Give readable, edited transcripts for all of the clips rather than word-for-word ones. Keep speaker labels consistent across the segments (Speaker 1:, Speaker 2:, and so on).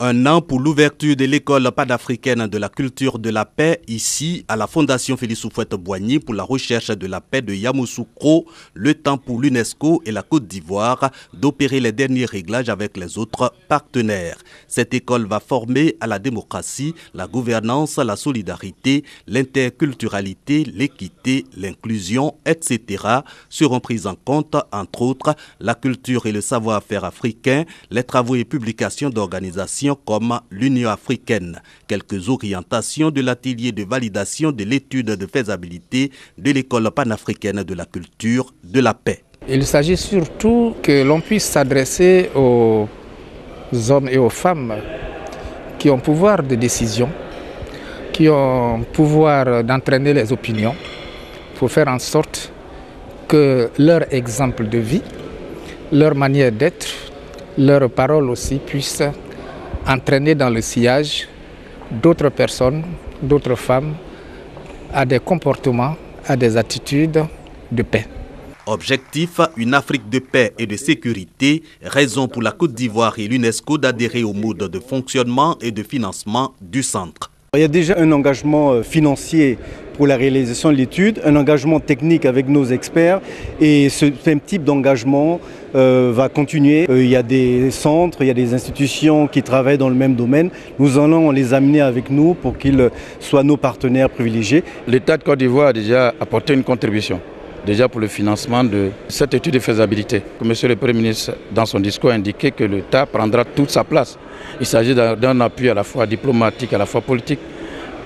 Speaker 1: Un an pour l'ouverture de l'école panafricaine de la culture de la paix ici à la Fondation Félix Houphouët-Boigny pour la recherche de la paix de Yamoussoukro, le temps pour l'UNESCO et la Côte d'Ivoire d'opérer les derniers réglages avec les autres partenaires. Cette école va former à la démocratie, la gouvernance, la solidarité, l'interculturalité, l'équité, l'inclusion, etc. seront prises en compte, entre autres, la culture et le savoir-faire africain, les travaux et publications d'organisations comme l'Union africaine. Quelques orientations de l'atelier de validation de l'étude de faisabilité de l'école panafricaine de la culture de la paix.
Speaker 2: Il s'agit surtout que l'on puisse s'adresser aux hommes et aux femmes qui ont pouvoir de décision, qui ont pouvoir d'entraîner les opinions, pour faire en sorte que leur exemple de vie, leur manière d'être, leurs paroles aussi puissent entraîner dans le sillage d'autres personnes, d'autres femmes, à des comportements, à des attitudes de paix.
Speaker 1: Objectif, une Afrique de paix et de sécurité, raison pour la Côte d'Ivoire et l'UNESCO d'adhérer au mode de fonctionnement et de financement du centre.
Speaker 3: Il y a déjà un engagement financier pour la réalisation de l'étude, un engagement technique avec nos experts et ce même type d'engagement va continuer. Il y a des centres, il y a des institutions qui travaillent dans le même domaine. Nous allons les amener avec nous pour qu'ils soient nos partenaires privilégiés.
Speaker 4: L'État de Côte d'Ivoire a déjà apporté une contribution. Déjà pour le financement de cette étude de faisabilité. Monsieur le Premier ministre, dans son discours, a indiqué que l'État prendra toute sa place. Il s'agit d'un appui à la fois diplomatique, à la fois politique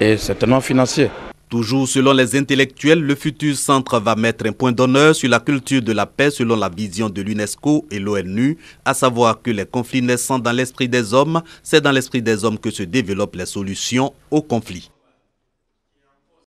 Speaker 4: et certainement financier.
Speaker 1: Toujours selon les intellectuels, le futur centre va mettre un point d'honneur sur la culture de la paix selon la vision de l'UNESCO et l'ONU, à savoir que les conflits naissant dans l'esprit des hommes, c'est dans l'esprit des hommes que se développent les solutions aux conflits.